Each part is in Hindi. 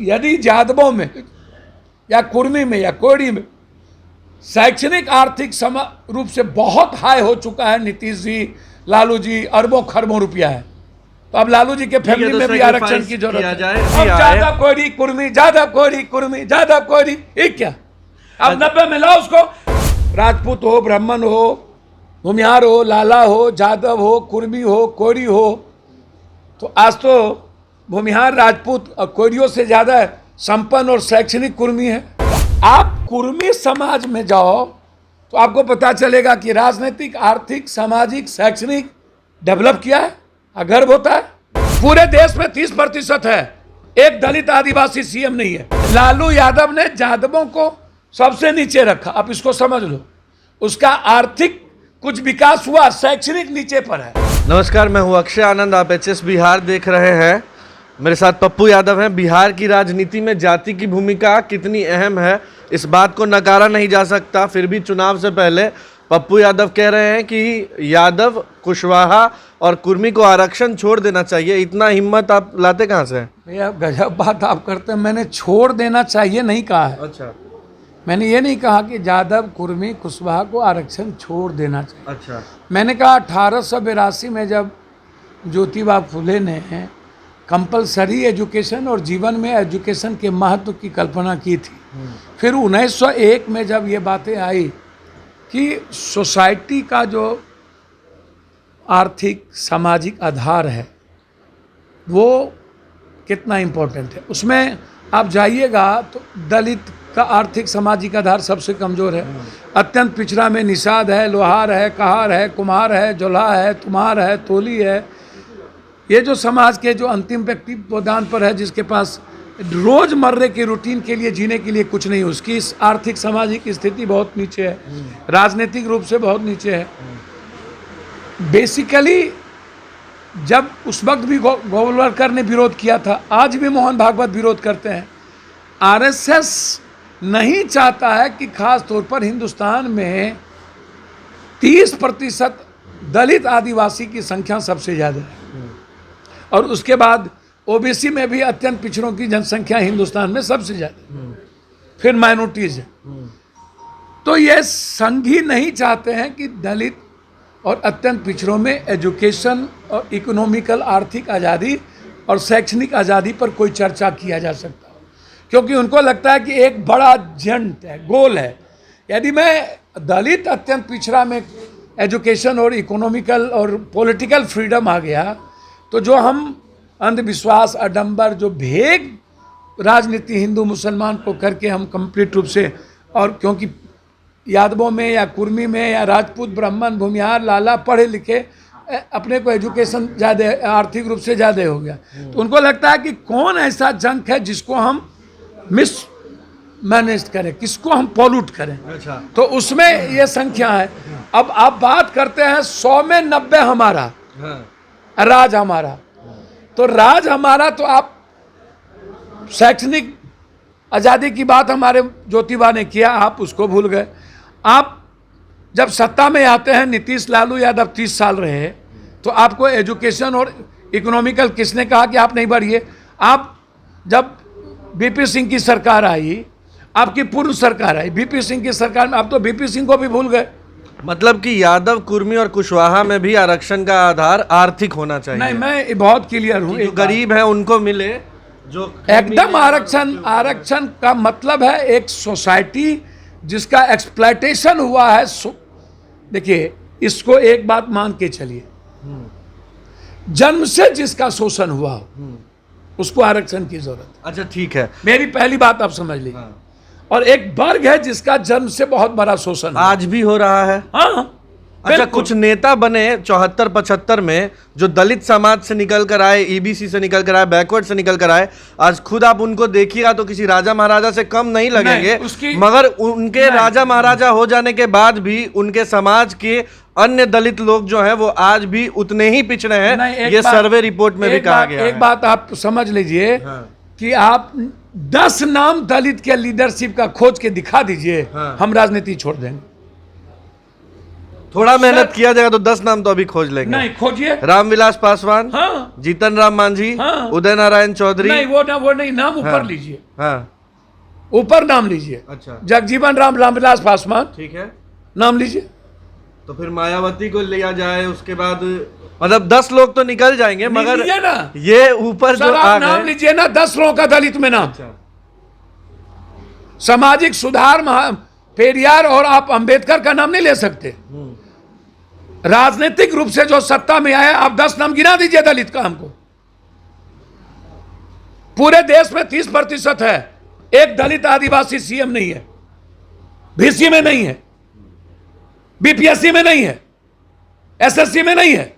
यदि यादवों में या कुर्मी में या कोयरी में शैक्षणिक आर्थिक रूप से बहुत हाई हो चुका है, नीतीश जी, लालू जी, अरबों खरबों रुपया है, तो अब लालू जी के फैमिली में भी आरक्षण की जरूरत है। अब ज्यादा कोयरी कुर्मी, ज्यादा कोयरी कुर्मी, ज्यादा कोयरी, ये क्या? अब 90 में लाओ उसको। राजपूत हो, ब्राह्मण हो, भूमिहार हो, लाला हो, जादव हो, कुर्मी हो, कोयरी हो, तो आज तो भूमिहार, राजपूत और कोयरियों से ज्यादा संपन्न और शैक्षणिक कुर्मी है। आप कुर्मी समाज में जाओ तो आपको पता चलेगा कि राजनीतिक, आर्थिक, सामाजिक, शैक्षणिक डेवलप किया है, गर्व होता है। पूरे देश में 30% है, एक दलित आदिवासी सीएम नहीं है। लालू यादव ने यादवों को सबसे नीचे रखा, आप इसको समझ लो। उसका आर्थिक कुछ विकास हुआ, शैक्षणिक नीचे पर है। नमस्कार, मैं हूं अक्षय आनंद, आप एचएस बिहार देख रहे हैं। मेरे साथ पप्पू यादव हैं। बिहार की राजनीति में जाति की भूमिका कितनी अहम है, इस बात को नकारा नहीं जा सकता। फिर भी चुनाव से पहले पप्पू यादव कह रहे हैं कि यादव, कुशवाहा और कुर्मी को आरक्षण छोड़ देना चाहिए। इतना हिम्मत आप लाते कहाँ से? भैया गजब बात आप करते हैं। मैंने छोड़ देना चाहिए नहीं कहा है। अच्छा, मैंने ये नहीं कहा कि यादव, कुर्मी, कुशवाहा को आरक्षण छोड़ देना चाहिए। अच्छा, मैंने कहा 1882 में जब ज्योतिबा फुले ने कंपलसरी एजुकेशन और जीवन में एजुकेशन के महत्व की कल्पना की थी, फिर 1901 में जब ये बातें आई कि सोसाइटी का जो आर्थिक सामाजिक आधार है वो कितना इम्पोर्टेंट है, उसमें आप जाइएगा तो दलित का आर्थिक सामाजिक आधार सबसे कमज़ोर है। अत्यंत पिछड़ा में निषाद है, लोहार है, कहार है, कुम्हार है, जोल्हा है, तुम्हार है, तोली है। ये जो समाज के जो अंतिम व्यक्ति गोदान पर है, जिसके पास रोजमर्रे के रूटीन के लिए जीने के लिए कुछ नहीं, उसकी आर्थिक सामाजिक स्थिति बहुत नीचे है, राजनीतिक रूप से बहुत नीचे है। बेसिकली जब उस वक्त भी गोवलकर ने विरोध किया था, आज भी मोहन भागवत विरोध करते हैं। आरएसएस नहीं चाहता है कि खास तौर पर हिंदुस्तान में 30% दलित आदिवासी की संख्या सबसे ज़्यादा है, और उसके बाद ओबीसी में भी अत्यंत पिछड़ों की जनसंख्या हिंदुस्तान में सबसे ज़्यादा, फिर माइनॉरिटीज़ है। तो ये संघी नहीं चाहते हैं कि दलित और अत्यंत पिछड़ों में एजुकेशन और इकोनॉमिकल आर्थिक आज़ादी और शैक्षणिक आज़ादी पर कोई चर्चा किया जा सकता हो, क्योंकि उनको लगता है कि एक बड़ा एजेंट है, गोल है। यदि मैं दलित अत्यंत पिछड़ा में एजुकेशन और इकोनॉमिकल और पॉलिटिकल फ्रीडम आ गया, तो जो हम अंधविश्वास, आडंबर, जो भेग राजनीति हिंदू मुसलमान को करके हम कंप्लीट रूप से, और क्योंकि यादवों में या कुर्मी में या राजपूत, ब्राह्मण, भूमिहार, लाला पढ़े लिखे, अपने को एजुकेशन ज़्यादा, आर्थिक रूप से ज़्यादा हो गया, तो उनको लगता है कि कौन ऐसा जंक है जिसको हम मिस मैनेज करें, किसको हम पॉल्यूट करें। अच्छा, तो उसमें ये संख्या है। अब आप बात करते हैं 100 में 90 हमारा, राज हमारा, तो राज हमारा, तो आप शैक्षणिक आज़ादी की बात हमारे ज्योतिबा ने किया, आप उसको भूल गए। आप जब सत्ता में आते हैं, नीतीश, लालू यादव 30 साल रहे, तो आपको एजुकेशन और इकोनॉमिकल किसने कहा कि आप नहीं बढ़िए? आप जब बीपी सिंह की सरकार आई, आपकी पूर्व सरकार आई, बीपी सिंह की सरकार में आप तो बीपी सिंह को भी भूल गए। मतलब कि यादव, कुर्मी और कुशवाहा में भी आरक्षण का आधार आर्थिक होना चाहिए। नहीं, मैं बहुत क्लियर हूँ। जो गरीब है उनको मिले, जो एकदम आरक्षण का मतलब है एक सोसाइटी जिसका एक्सप्लॉयटेशन हुआ है। देखिए, इसको एक बात मान के चलिए, जन्म से जिसका शोषण हुआ हो उसको आरक्षण की जरूरत है। अच्छा, ठीक है, मेरी पहली बात आप समझ लीजिए। और एक वर्ग है जिसका जन्म से बहुत बड़ा शोषण आज भी हो रहा है। हाँ, अच्छा, कुछ नेता बने 74-75 में जो दलित समाज से निकल कर आए, ईबीसी से निकल कर आए, बैकवर्ड से निकल कर आए। आज खुद आप उनको देखिएगा तो किसी राजा महाराजा से कम नहीं लगेंगे, मगर उनके राजा महाराजा हो जाने के बाद भी उनके समाज के अन्य दलित लोग जो हैं वो आज भी उतने ही पिछड़े हैं। ये सर्वे रिपोर्ट में भी कहा गया है। एक बात आप समझ लीजिए कि आप 10 नाम दलित के लीडरशिप का खोज के दिखा दीजिए, हम राजनीति छोड़ देंगे। थोड़ा मेहनत किया जाएगा तो 10 नाम तो अभी खोज लेंगे। नहीं खोजिए। रामविलास पासवान, हाँ जीतन राम मांझी, हाँ। उदय नारायण चौधरी। नहीं वो नहीं, नाम ऊपर हाँ। लीजिए, हाँ ऊपर नाम लीजिए। अच्छा जगजीवन राम रामविलास पासवान ठीक है। नाम लीजिए। तो फिर मायावती को लिया जाए, उसके बाद मतलब 10 लोग तो निकल जाएंगे, मगर लीजिए ना ये ऊपर जो सर, आ आप नाम गए। लीजिए ना 10 लोगों का दलित में नाम। अच्छा सामाजिक सुधार पेरियार और आप अंबेडकर का नाम नहीं ले सकते। राजनीतिक रूप से जो सत्ता में आया, आप 10 नाम गिना दीजिए दलित का हमको। पूरे देश में 30% है, एक दलित आदिवासी सीएम नहीं है, बीसी में नहीं है, बीपीएससी में नहीं है, एसएससी में नहीं है।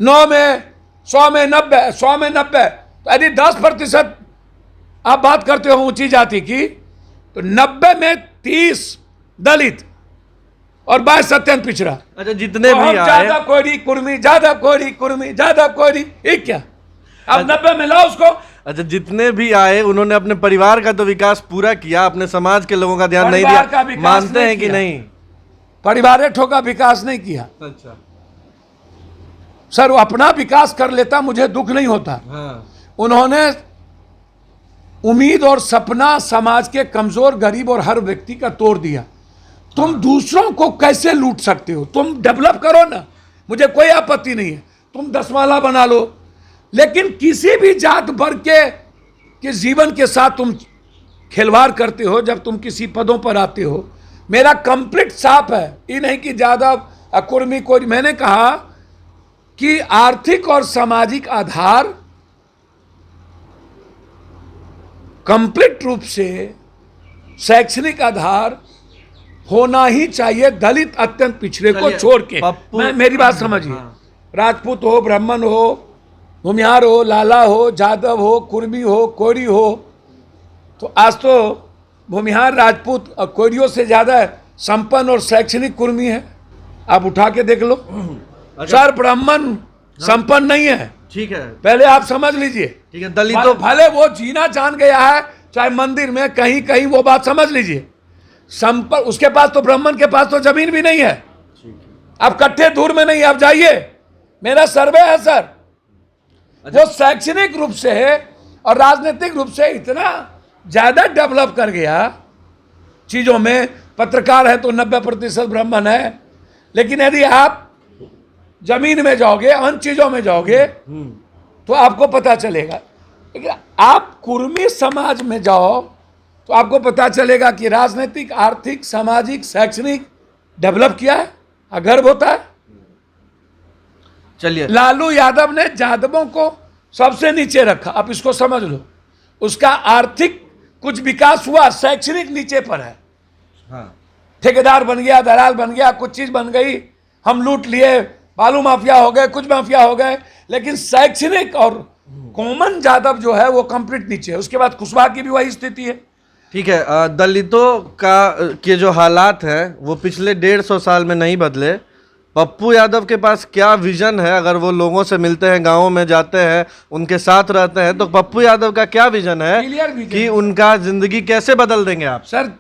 9 में 100 में 90, 100 में 90, तो यदि 10% आप बात करते हो ऊंची जाति की, तो 90 में 30 दलित और 22 अत्यंत पिछड़ा। अच्छा जितने तो भी हम आए, ज्यादा कोरी कुर्मी, ज्यादा कोरी कुर्मी, ज्यादा कोरी, एक क्या अब 90 में लाओ उसको। अच्छा जितने भी आए उन्होंने अपने परिवार का तो विकास पूरा किया, अपने समाज के लोगों का ध्यान नहीं परिवार का दिया, विकास मानते नहीं हैं कि किया। नहीं? परिवार ठोका विकास नहीं किया। अच्छा सर वो अपना विकास कर लेता, मुझे दुख नहीं होता। हाँ उन्होंने उम्मीद और सपना समाज के कमजोर, गरीब और हर व्यक्ति का तोड़ दिया। तुम दूसरों को कैसे लूट सकते हो? तुम डेवलप करो ना, मुझे कोई आपत्ति नहीं है, तुम 10 माला बना लो, लेकिन किसी भी जात वर्ग के जीवन के साथ तुम खिलवाड़ करते हो जब तुम किसी पदों पर आते हो। मेरा कंप्लीट साफ है, ये नहीं कि ज्यादा कुर्मी कोई। मैंने कहा कि आर्थिक और सामाजिक आधार कंप्लीट रूप से, शैक्षणिक आधार होना ही चाहिए दलित अत्यंत पिछड़े को चलिए, छोड़ के। पप्पू- मेरी बात समझिए, हाँ। राजपूत हो, ब्राह्मण हो, भूमिहार हो, लाला हो, जादव हो, कुर्मी हो, कोरी हो, तो आज तो भूमिहार, राजपूत और कोरियों से ज्यादा संपन्न और शैक्षणिक कुर्मी है। आप उठा के देख लो। सर ब्राह्मण संपन्न नहीं है, ठीक है पहले आप समझ लीजिए। ठीक है। दलितों भले वो जीना जान गया है, चाहे मंदिर में कहीं कहीं, वो बात समझ लीजिए। संपर्क उसके पास तो, ब्राह्मण के पास तो जमीन भी नहीं है। आप कट्ठे दूर में नहीं, आप जाइए, मेरा सर्वे है सर। वो शैक्षणिक रूप से और राजनीतिक रूप से इतना ज्यादा डेवलप कर गया चीजों में। पत्रकार है तो 90% ब्राह्मण है, लेकिन यदि आप जमीन में जाओगे, अन्य चीजों में जाओगे, तो आपको पता चलेगा। लेकिन आप कुर्मी समाज में जाओ तो आपको पता चलेगा कि राजनीतिक, आर्थिक, सामाजिक, शैक्षणिक डेवलप किया है, गर्व होता है। चलिए लालू यादव ने यादवों को सबसे नीचे रखा, आप इसको समझ लो। उसका आर्थिक कुछ विकास हुआ, शैक्षणिक नीचे पर है। हाँ ठेकेदार बन गया, दलाल बन गया, कुछ चीज बन गई, हम लूट लिए, बालू माफिया हो गए, कुछ माफिया हो गए, लेकिन शैक्षणिक और कॉमन यादव जो है वो कंप्लीट नीचे है। उसके बाद कुशवाहा की भी वही स्थिति है। ठीक है। दलितों के जो हालात हैं वो पिछले 150 साल में नहीं बदले। पप्पू यादव के पास क्या विजन है? अगर वो लोगों से मिलते हैं, गाँवों में जाते हैं, उनके साथ रहते हैं, तो पप्पू यादव का क्या विजन है क्लियर विजन कि उनका जिंदगी कैसे बदल देंगे आप? सर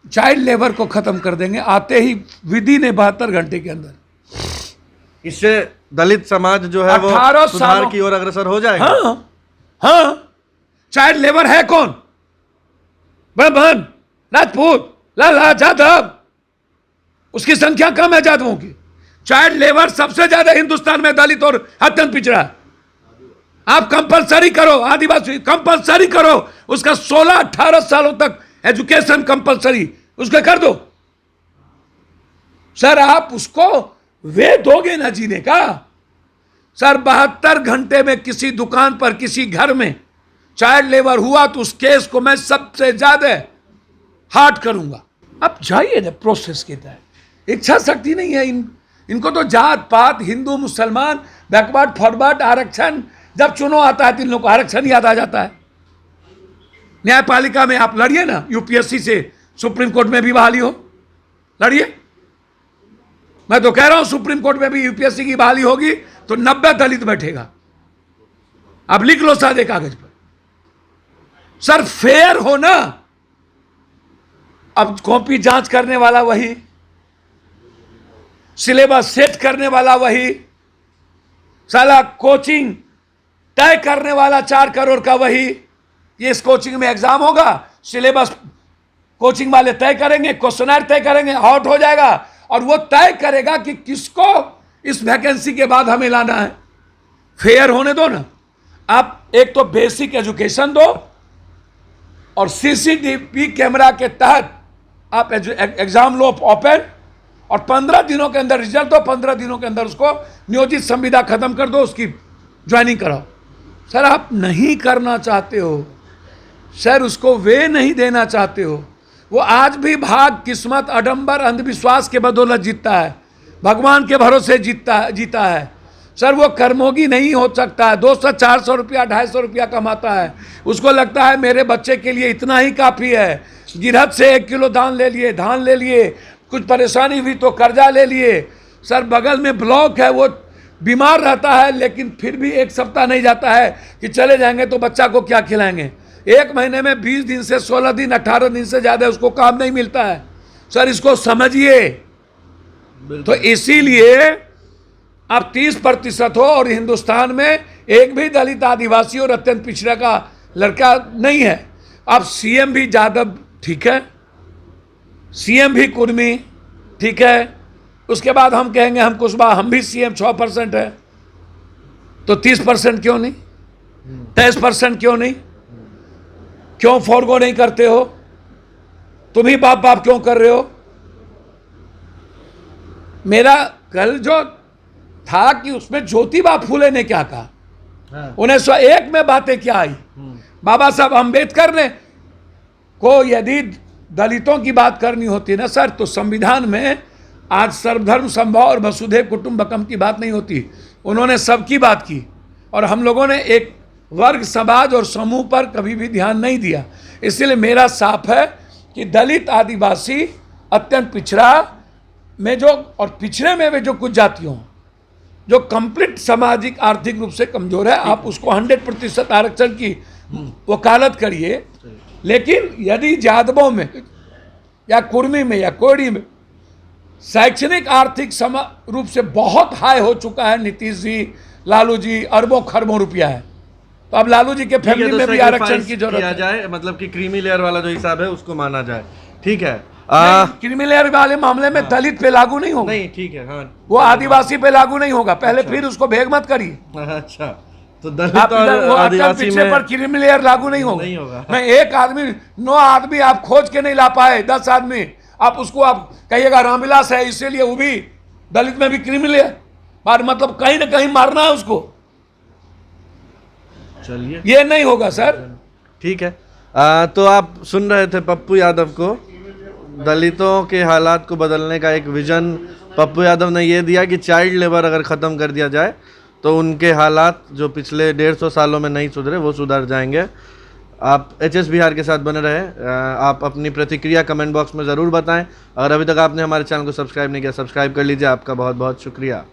चाइल्ड लेबर को खत्म कर देंगे आते ही, विधि ने 72 घंटे के अंदर। इससे दलित समाज जो है वो 18 सुधार सालों की ओर अग्रसर हो जाएगा। हाँ, चाइल्ड लेबर है कौन? ब्राह्मण, राजपूत, लाला, जादव, उसकी संख्या कम है यादवों की। चाइल्ड लेबर सबसे ज्यादा हिंदुस्तान में दलित और अत्यंत पिछड़ा है। आप कंपलसरी करो, आदिवासी कंपलसरी करो, उसका 16-18 सालों तक एजुकेशन कंपलसरी उसका कर दो। सर आप उसको वे दोगे ना जीने का? सर 72 घंटे में किसी दुकान पर, किसी घर में चाइल्ड लेबर हुआ तो उस केस को मैं सबसे ज्यादा हार्ड करूंगा। अब जाइए ना प्रोसेस के तहत। इच्छा शक्ति नहीं है इनको तो जात पात, हिंदू मुसलमान, बैकवर्ड फॉरवर्ड, आरक्षण, जब चुनाव आता है तो इन लोगों को आरक्षण याद आ जाता है। न्यायपालिका में आप लड़िए ना, यूपीएससी से सुप्रीम कोर्ट में भी बहाली हो, लड़िए। मैं तो कह रहा हूं सुप्रीम कोर्ट में भी यूपीएससी की बहाली होगी तो 90 दलित बैठेगा। आप लिख लो सादे कागज पर। सर फेयर हो ना। अब कॉपी जांच करने वाला वही, सिलेबस सेट करने वाला वही, साला कोचिंग तय करने वाला 4 करोड़ का वही। ये इस कोचिंग में एग्जाम होगा, सिलेबस कोचिंग वाले तय करेंगे, क्वेश्चनर तय करेंगे, आउट हो जाएगा, और वो तय करेगा कि किसको इस वैकेंसी के बाद हमें लाना है। फेयर होने दो ना। आप एक तो बेसिक एजुकेशन दो, और सीसीटीवी कैमरा के तहत आप एग्जाम लो ओपन, और 15 दिनों के अंदर रिजल्ट दो, 15 दिनों के अंदर उसको नियोजित संविदा खत्म कर दो, उसकी ज्वाइनिंग कराओ। सर आप नहीं करना चाहते हो, सर उसको वे नहीं देना चाहते हो। वो आज भी भाग, किस्मत, आडंबर, अंधविश्वास के बदौलत जीतता है, भगवान के भरोसे जीता है। सर वो कर्मोगी नहीं हो सकता है। 200-400 रुपया, 250 रुपया कमाता है, उसको लगता है मेरे बच्चे के लिए इतना ही काफ़ी है। गिरहत से 1 किलो धान ले लिए, कुछ परेशानी हुई तो कर्जा ले लिए। सर बगल में ब्लॉक है, वो बीमार रहता है, लेकिन फिर भी 1 सप्ताह नहीं जाता है कि चले जाएंगे तो बच्चा को क्या खिलाएंगे। 1 महीने में 20 दिन से 16 दिन, 18 दिन से ज़्यादा उसको काम नहीं मिलता है। सर इसको समझिए। तो इसीलिए आप 30% हो, और हिंदुस्तान में एक भी दलित, आदिवासी और अत्यंत पिछड़ा का लड़का नहीं है। अब सीएम भी यादव ठीक है, सीएम भी कुर्मी ठीक है, उसके बाद हम कहेंगे हम कुशवाहा, हम भी सीएम 6% है, तो 30% क्यों नहीं, 23% क्यों नहीं? क्यों फॉरगो नहीं करते हो? तुम ही बाप क्यों कर रहे हो? मेरा कल जो था कि उसमें ज्योतिबा फूले ने क्या कहा, 1901 में बातें क्या आई। बाबा साहब अम्बेडकर ने को यदि दलितों की बात करनी होती ना सर, तो संविधान में आज सर्वधर्म समभाव और वसुधैव कुटुंबकम की बात नहीं होती। उन्होंने सबकी बात की, और हम लोगों ने एक वर्ग, समाज और समूह पर कभी भी ध्यान नहीं दिया। इसलिए मेरा साफ है कि दलित, आदिवासी, अत्यंत पिछड़ा में जो, और पिछड़े में भी जो कुछ जातियों जो कंप्लीट सामाजिक आर्थिक रूप से कमजोर है, आप उसको 100% आरक्षण की वकालत करिए। लेकिन यदि यादवों में या कुर्मी में या कोड़ी में शैक्षणिक आर्थिक रूप से बहुत हाई हो चुका है, नीतीश जी, लालू जी, अरबों खरबों रुपया है, तो अब लालू जी के फैमिली में भी आरक्षण की जरूरत है। जाए, मतलब कि क्रीमी लेयर वाला जो हिसाब है उसको माना जाए, ठीक है। क्रीमी लेयर वाले मामले में दलित पे लागू नहीं होगा, नहीं ठीक है, हाँ, वो आदिवासी पे लागू नहीं होगा। पहले फिर उसको भेग मत करिए। अच्छा, तो दलित और आदिवासी में पर क्रीमी लेयर लागू नहीं होगा। मैं 1 आदमी, 9 आदमी आप खोज के नहीं ला पाए, 10 आदमी आप उसको आप कहिएगा रामविलास है, इसीलिए वो भी दलित में भी क्रीमी लेयर, मतलब कहीं ना कहीं मारना है उसको। चलिए, ये नहीं होगा सर, ठीक है। तो आप सुन रहे थे पप्पू यादव को। दलितों के हालात को बदलने का एक विजन पप्पू यादव ने ये दिया कि चाइल्ड लेबर अगर ख़त्म कर दिया जाए तो उनके हालात जो पिछले 150 सालों में नहीं सुधरे वो सुधर जाएंगे। आप HS बिहार के साथ बने रहे। आप अपनी प्रतिक्रिया कमेंट बॉक्स में ज़रूर बताएं। अगर अभी तक आपने हमारे चैनल को सब्सक्राइब नहीं किया, सब्सक्राइब कर लीजिए। आपका बहुत बहुत शुक्रिया।